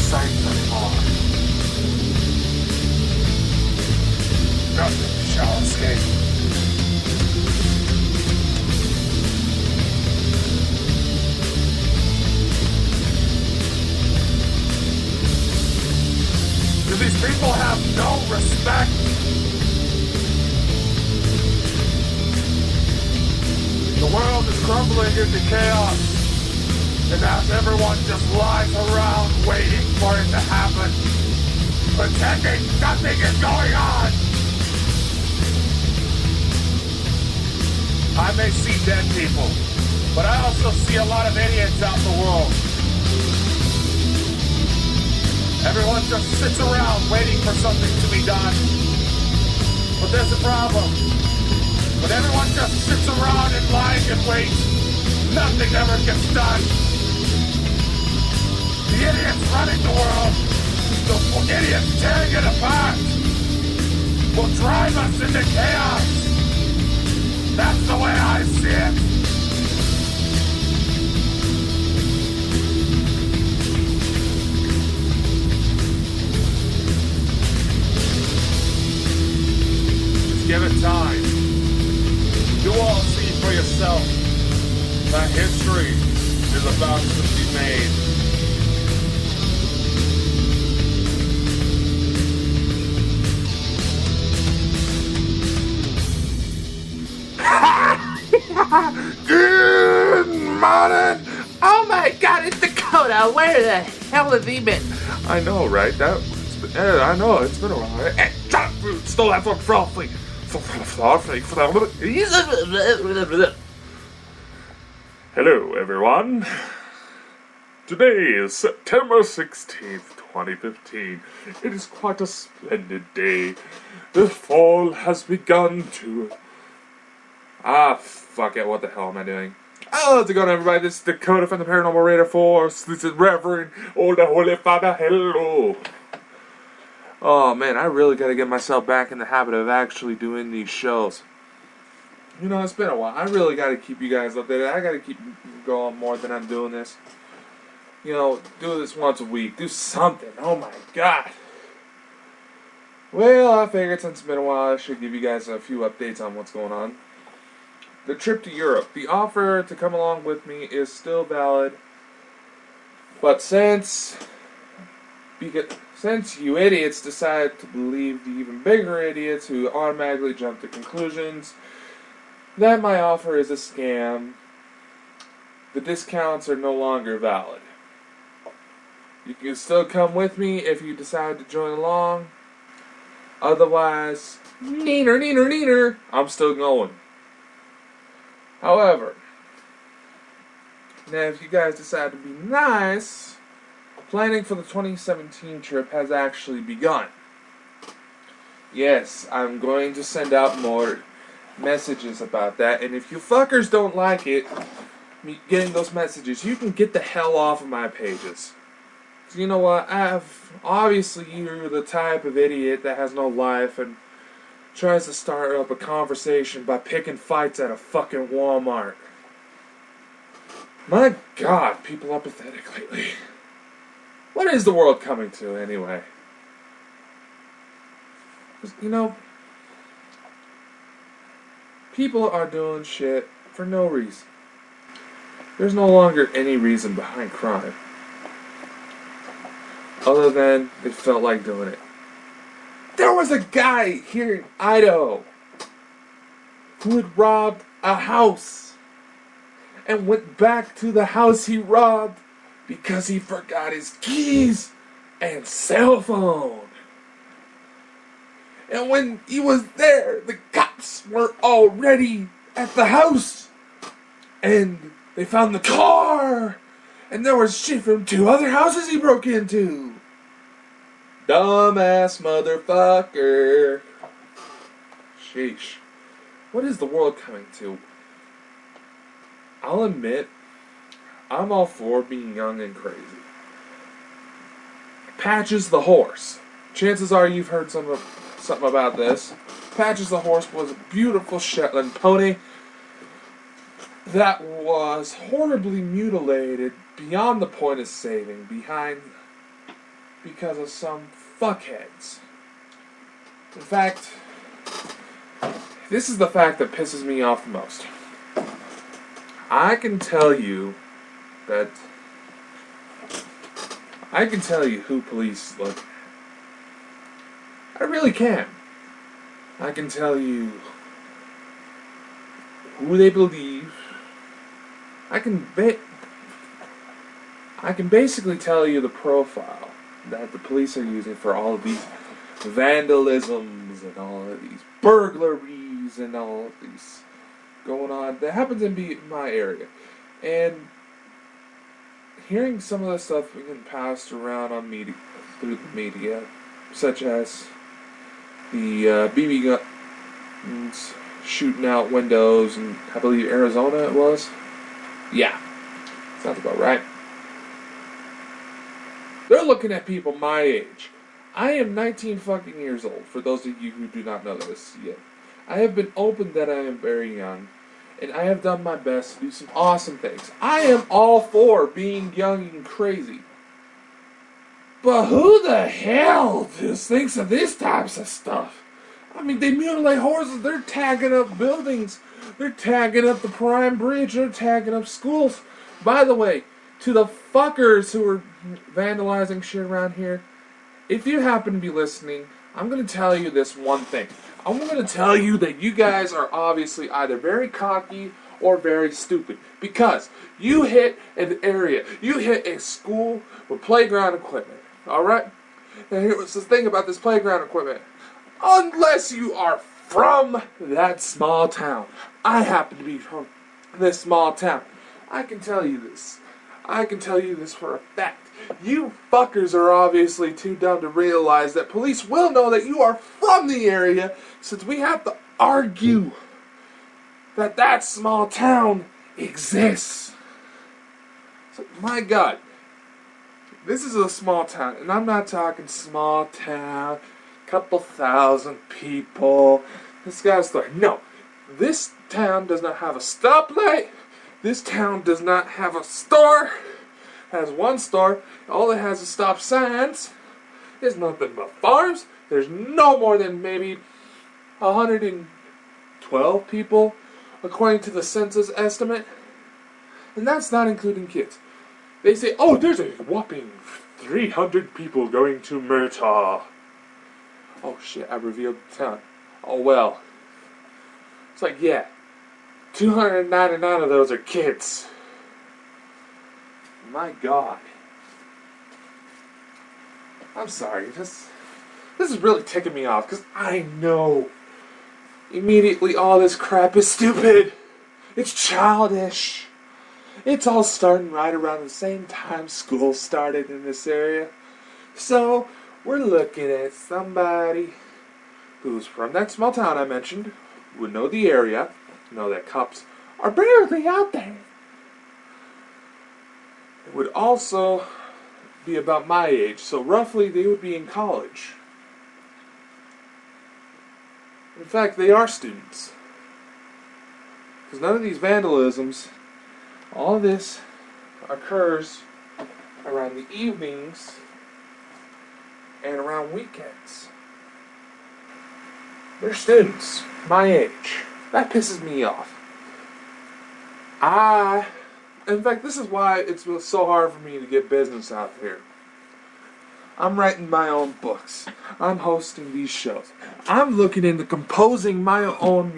safe anymore. Nothing shall escape. Do these people have no respect? The world is crumbling into chaos, and as everyone just lies around waiting for it to happen, pretending nothing is going on. I may see dead people, but I also see a lot of idiots out in the world. Everyone just sits around waiting for something to be done. But there's a problem. When everyone just sits around and lies and waits, nothing ever gets done. The idiots running the world, the idiots tearing it apart, will drive us into chaos. That's the way I see it. Give it time. You all see for yourself that history is about to be made. Good morning! Oh my god, it's Dakota! Where the hell have he been? I know, right? I know, it's been a while. Hey, shut up! Stole that from Frostly! Hello, everyone. Today is September 16th, 2015. It is quite a splendid day. The fall has begun to... fuck it, what the hell am I doing? How's it going, everybody? This is Dakota from the Paranormal Radar Force. This is Reverend Old Holy Father. Hello. Oh man, I really gotta get myself back in the habit of actually doing these shows. You know, it's been a while. I really gotta keep you guys updated. I gotta keep going more than I'm doing this. You know, do this once a week. Do something. Oh my god. Well, I figured since it's been a while, I should give you guys a few updates on what's going on. The trip to Europe. The offer to come along with me is still valid. But since you idiots decide to believe the even bigger idiots who automatically jump to conclusions that my offer is a scam, the discounts are no longer valid. You can still come with me if you decide to join along. Otherwise, neener, I'm still going. However, now if you guys decide to be nice, planning for the 2017 trip has actually begun. Yes, I'm going to send out more messages about that, and if you fuckers don't like it, me getting those messages, you can get the hell off of my pages. So you know what, obviously you're the type of idiot that has no life and tries to start up a conversation by picking fights at a fucking Walmart. My god, people are pathetic lately. What is the world coming to, anyway? You know, people are doing shit for no reason. There's no longer any reason behind crime. Other than they felt like doing it. There was a guy here in Idaho who had robbed a house and went back to the house he robbed because he forgot his keys and cell phone. And when he was there, the cops were already at the house. And they found the car. And there was shit from 2 other houses he broke into. Dumbass motherfucker. Sheesh. What is the world coming to? I'll admit, I'm all for being young and crazy. Patches the horse. Chances are you've heard something about this. Patches the horse was a beautiful Shetland pony that was horribly mutilated beyond the point of saving because of some fuckheads. In fact, this is the fact that pisses me off the most. I can tell you who police look at. I really can. I can tell you who they believe. I can basically tell you the profile that the police are using for all of these vandalisms and all of these burglaries and all of these going on that happens in my area. And hearing some of the stuff being passed around on media, through the media, such as the BB guns shooting out windows in, I believe, Arizona it was. Yeah, sounds about right. They're looking at people my age. I am 19 fucking years old, for those of you who do not know this yet. I have been open that I am very young, and I have done my best to do some awesome things. I am all for being young and crazy. But who the hell just thinks of these types of stuff? I mean, they mutilate horses, they're tagging up buildings, they're tagging up the Prime Bridge, they're tagging up schools. By the way, to the fuckers who are vandalizing shit around here, if you happen to be listening, I'm going to tell you this one thing. I'm going to tell you that you guys are obviously either very cocky or very stupid. Because you hit an area, you hit a school with playground equipment. Alright? And here's the thing about this playground equipment. Unless you are from that small town. I happen to be from this small town. I can tell you this. I can tell you this for a fact. You fuckers are obviously too dumb to realize that police will know that you are from the area, since we have to argue that that small town exists. So, my God, this is a small town, and I'm not talking small town, couple thousand people, this guy's like, no, this town does not have a stoplight, this town does not have a store. Has one store, all it has is stop signs. There's nothing but farms. There's no more than maybe 112 people, according to the census estimate. And that's not including kids. They say, oh, there's a whopping 300 people going to Murtaugh. Oh shit, I revealed the town. Oh well. It's like, yeah, 299 of those are kids. My God. I'm sorry, this is really ticking me off, because I know immediately all this crap is stupid. It's childish. It's all starting right around the same time school started in this area. So, we're looking at somebody who's from that small town I mentioned, would know the area, know that cops are barely out there. Would also be about my age, so roughly they would be in college. In fact, they are students. Because none of these vandalisms, all of this occurs around the evenings and around weekends. They're students, my age. That pisses me off. In fact, this is why it's so hard for me to get business out here. I'm writing my own books. I'm hosting these shows. I'm looking into composing my own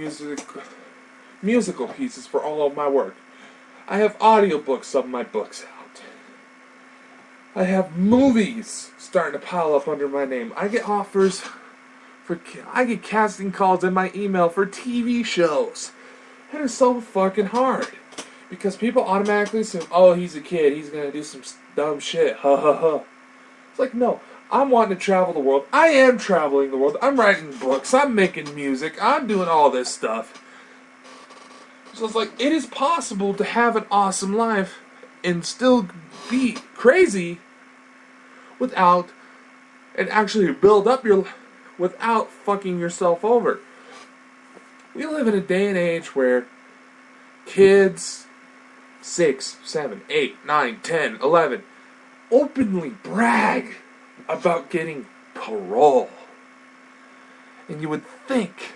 musical pieces for all of my work. I have audiobooks of my books out. I have movies starting to pile up under my name. I get offers I get casting calls in my email for TV shows. It is so fucking hard. Because people automatically assume, oh, he's a kid, he's gonna do some dumb shit, ha ha ha. It's like, no, I'm wanting to travel the world. I am traveling the world. I'm writing books, I'm making music, I'm doing all this stuff. So it's like, it is possible to have an awesome life and still be crazy without, and actually build up your life without fucking yourself over. We live in a day and age where kids 6, 7, 8, 9, 10, 11 openly brag about getting parole. And you would think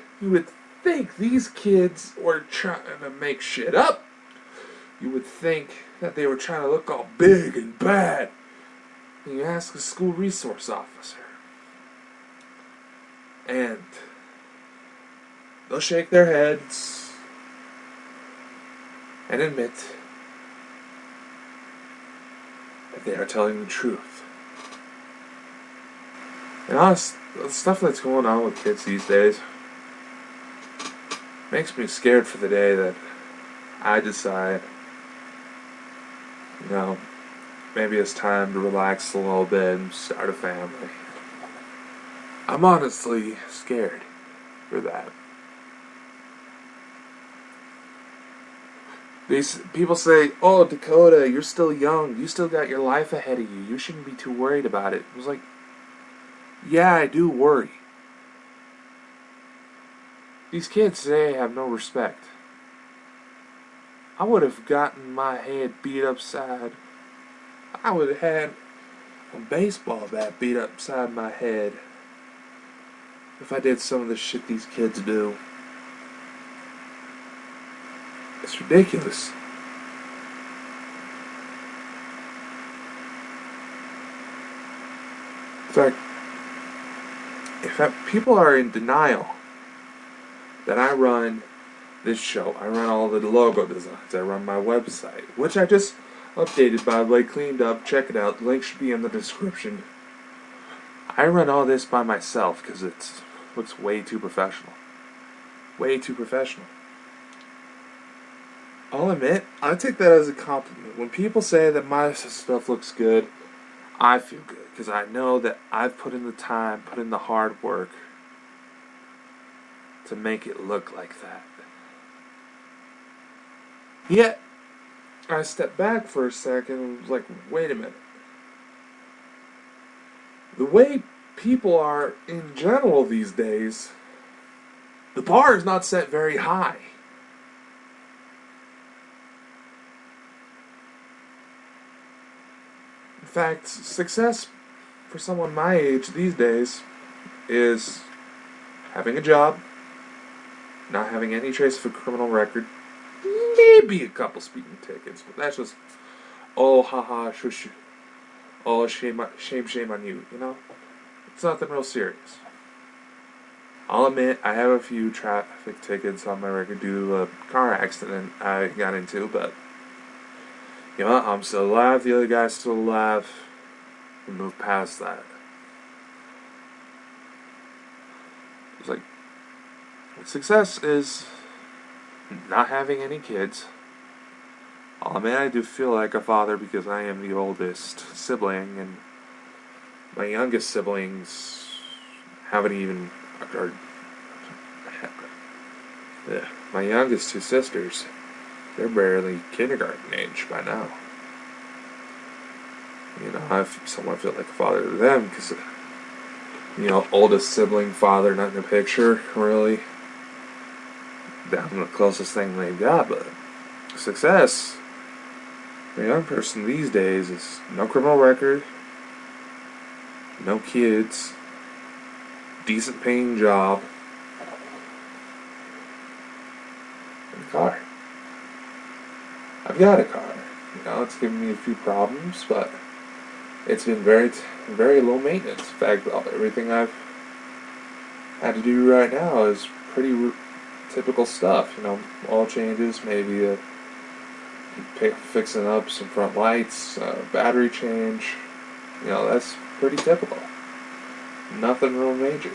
these kids were trying to make shit up. You would think that they were trying to look all big and bad. And you ask a school resource officer, and they'll shake their heads and admit that they are telling the truth. And honest, the stuff that's going on with kids these days makes me scared for the day that I decide, maybe it's time to relax a little bit and start a family. I'm honestly scared for that. These people say, "Oh, Dakota, you're still young. You still got your life ahead of you. You shouldn't be too worried about it." I was like, yeah, I do worry. These kids today have no respect. I would have gotten my head beat upside. I would have had a baseball bat beat upside my head if I did some of the shit these kids do. It's ridiculous. In fact, people are in denial that I run this show. I run all the logo designs. I run my website, which I just updated, by the way, cleaned up. Check it out. The link should be in the description. I run all this by myself because it looks way too professional. Way too professional. I'll admit, I take that as a compliment. When people say that my stuff looks good, I feel good because I know that I've put in the time, put in the hard work to make it look like that. Yet, I stepped back for a second and was like, wait a minute. The way people are in general these days, the bar is not set very high. In fact, success for someone my age these days is having a job, not having any trace of a criminal record, maybe a couple speeding tickets, but that's just, oh, haha, shush, oh, shame on you, It's nothing real serious. I'll admit, I have a few traffic tickets on my record due to a car accident I got into, but, I'm still alive, the other guy's still alive. We moved past that. It's like, success is not having any kids. I'll admit I do feel like a father because I am the oldest sibling, and my youngest siblings haven't even occurred. My youngest two sisters, they're barely kindergarten age by now. I somewhat feel like a father to them because, oldest sibling, father, not in the picture, really. I'm the closest thing they've got, but success for a young person these days is no criminal record, no kids, decent paying job, and a car. I've got a car. It's given me a few problems, but it's been very, very low maintenance. In fact, everything I've had to do right now is pretty typical stuff. Oil changes, maybe fixing up some front lights, battery change. That's pretty typical. Nothing real major.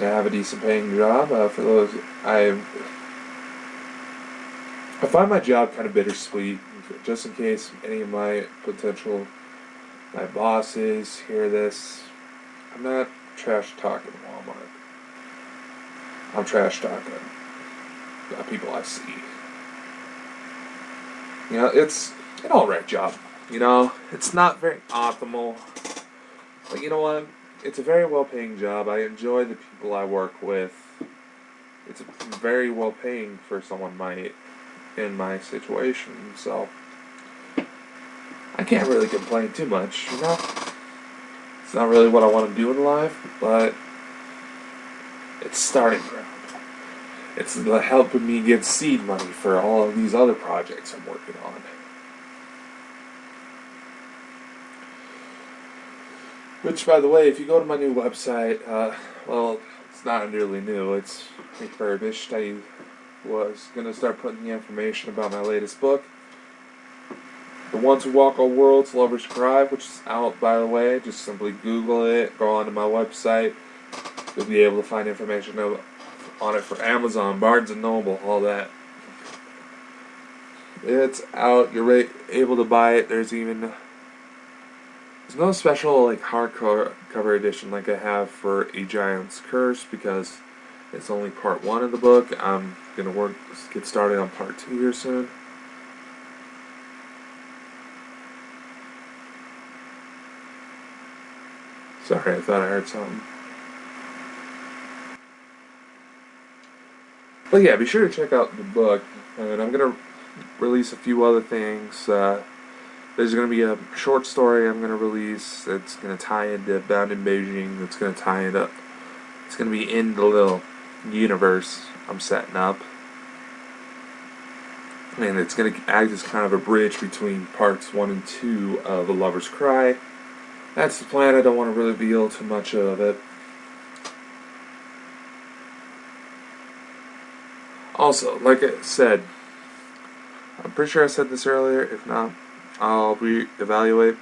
I have a decent paying job. For those, I find my job kind of bittersweet, just in case any of my bosses hear this. I'm not trash talking Walmart. I'm trash talking people I see. It's an alright job. It's not very optimal. But you know what? It's a very well-paying job. I enjoy the people I work with. It's very well-paying for someone in my situation, so I can't really complain too much, It's not really what I want to do in life, but it's starting ground. It's helping me get seed money for all of these other projects I'm working on. Which, by the way, if you go to my new website, well, it's not nearly new, it's refurbished. I was going to start putting the information about my latest book, The Ones Who Walk All Worlds, Lovers Cry, which is out, by the way. Just simply Google it, go onto my website. You'll be able to find information on it for Amazon, Barnes & Noble, all that. It's out, you're able to buy it. There's no special like hardcover edition like I have for A Giant's Curse, because it's only part 1 of the book. I'm going to get started on part 2 here soon. Sorry, I thought I heard something. But yeah, be sure to check out the book, and I'm going to release a few other things. There's going to be a short story I'm going to release that's going to tie into Bound in Beijing, that's going to tie it up. It's going to be in the little universe I'm setting up. And it's going to act as kind of a bridge between parts 1 and 2 of The Lover's Cry. That's the plan. I don't want to reveal too much of it. Also, like I said, I'm pretty sure I said this earlier. If not, I'll reevaluate.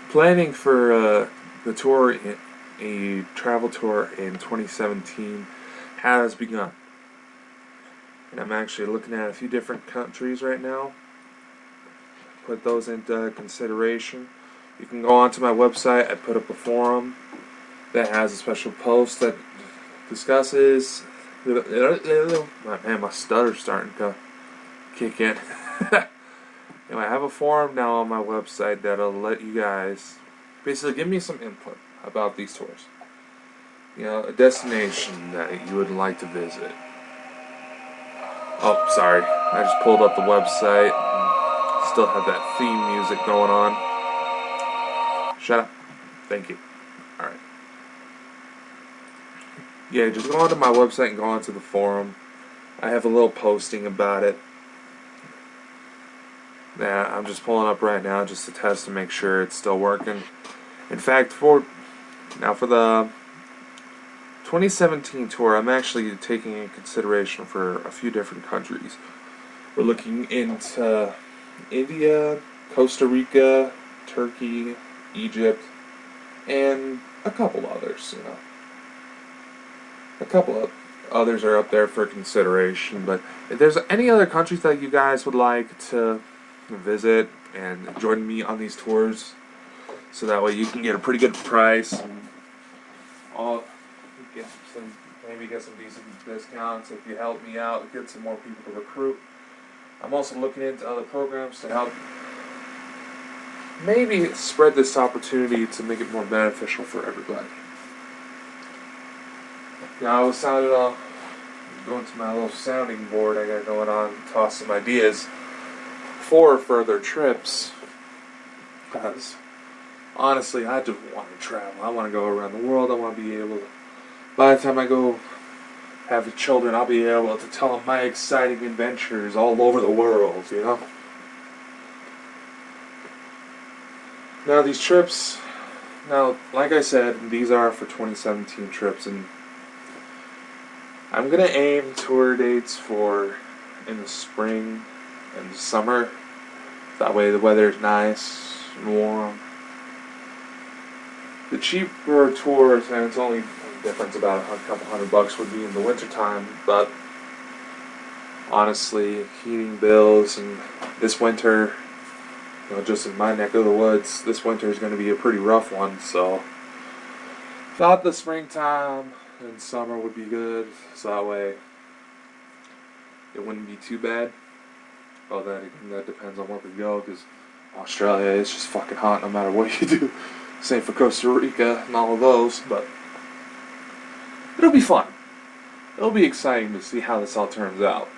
Planning for the tour, a travel tour in 2017, has begun. And I'm actually looking at a few different countries right now. Put those into consideration. You can go onto my website. I put up a forum that has a special post that discusses. Man, my stutter's starting to kick in. Anyway, I have a forum now on my website that'll let you guys basically give me some input about these tours. You know, a destination that you would like to visit. Oh, sorry. I just pulled up the website. Still have that theme music going on. Shut up. Thank you. Alright. Yeah, just go onto my website and go onto the forum. I have a little posting about it. Yeah, I'm just pulling up right now just to test to make sure it's still working. In fact, for the 2017 tour, I'm actually taking into consideration for a few different countries. We're looking into India, Costa Rica, Turkey, Egypt, and a couple others, you know. A couple of others are up there for consideration, but if there's any other countries that you guys would like to visit and join me on these tours, so that way you can get a pretty good price and maybe get some decent discounts if you help me out, get some more people to recruit. I'm also looking into other programs to help maybe spread this opportunity to make it more beneficial for everybody. Now I was going to my little sounding board I got going on, toss some ideas for further trips, because honestly I just want to travel. I want to go around the world. I want to be able to, by the time I go have the children, I'll be able to tell them my exciting adventures all over the world, you know? Now these trips, like I said, these are for 2017 trips, and I'm going to aim tour dates for in the spring and the summer. That way the weather is nice and warm. The cheaper tours, and it's only a difference about a couple $100, would be in the wintertime, but honestly, heating bills, and this winter, you know, just in my neck of the woods, this winter is going to be a pretty rough one, so thought the springtime and summer would be good, so that way it wouldn't be too bad. Well, that depends on where we go, because Australia is just fucking hot no matter what you do. Same for Costa Rica and all of those, but it'll be fun. It'll be exciting to see how this all turns out.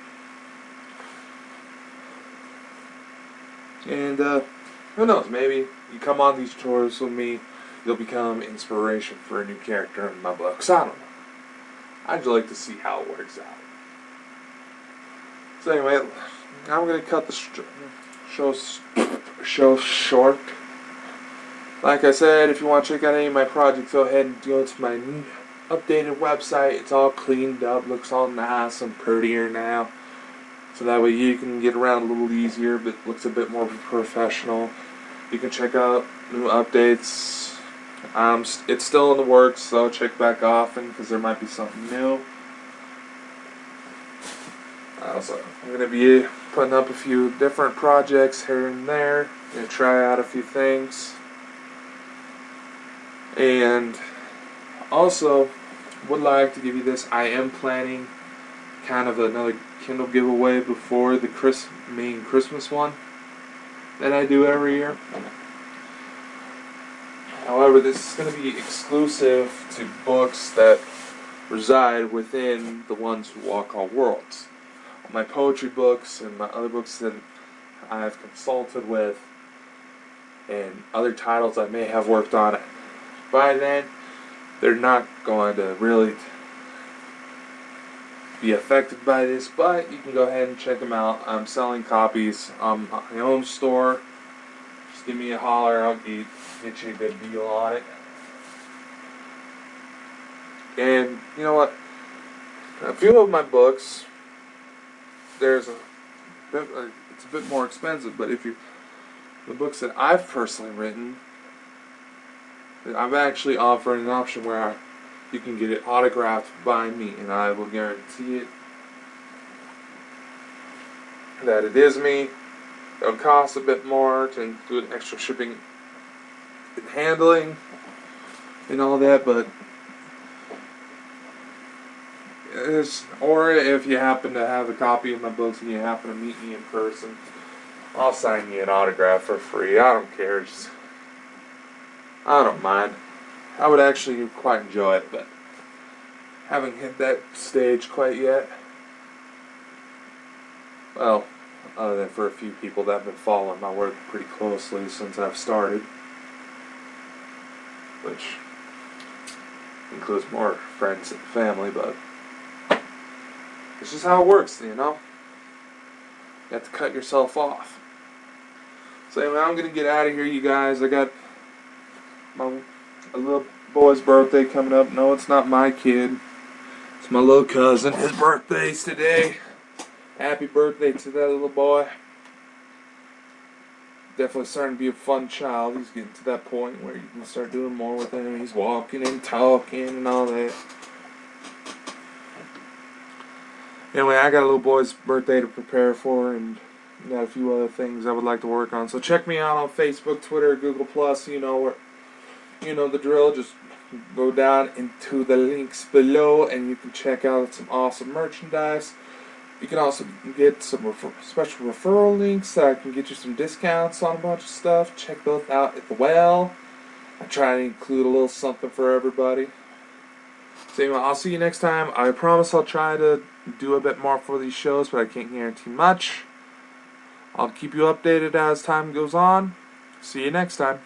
And who knows, maybe you come on these tours with me, you'll become inspiration for a new character in my books. I don't know. I'd just like to see how it works out. So anyway, I'm going to cut the show short. Like I said, if you want to check out any of my projects, go ahead and go to my new updated website. It's all cleaned up, looks all nice and prettier now. So that way you can get around a little easier, but looks a bit more professional. You can check out new updates. It's still in the works, so check back often because there might be something new. Also, I'm going to be putting up a few different projects here and there. Going to try out a few things. And also, would like to give you this. I am planning kind of another Kindle giveaway before the main Christmas one that I do every year. However, this is going to be exclusive to books that reside within the Ones Who Walk All Worlds. My poetry books and my other books that I've consulted with and other titles I may have worked on by then, they're not going to really be affected by this, but you can go ahead and check them out. I'm selling copies on my own store. Just give me a holler, I'll get you a good deal on it. And you know what? A few of my books, it's a bit more expensive, but the books that I've personally written, I'm actually offering an option where you can get it autographed by me, and I will guarantee it that it is me. It'll cost a bit more to include extra shipping and handling and all that, but or if you happen to have a copy of my books and you happen to meet me in person, I'll sign you an autograph for free. I don't care. I don't mind. I would actually quite enjoy it, but haven't hit that stage quite yet. Well, other than for a few people that have been following my work pretty closely since I've started, which includes more friends and family, but it's just how it works, you know? You have to cut yourself off. So anyway, I'm going to get out of here, you guys. I got a little boy's birthday coming up. No, it's not my kid. It's my little cousin. His birthday's today. Happy birthday to that little boy. Definitely starting to be a fun child. He's getting to that point where you can start doing more with him. He's walking and talking and all that. Anyway, I got a little boy's birthday to prepare for, and got a few other things I would like to work on. So check me out on Facebook, Twitter, Google+. You know the drill. Just go down into the links below, and you can check out some awesome merchandise. You can also get some special referral links that can get you some discounts on a bunch of stuff. Check those out as well. I try to include a little something for everybody. So anyway, I'll see you next time. I promise I'll try to do a bit more for these shows, but I can't guarantee much. I'll keep you updated as time goes on. See you next time.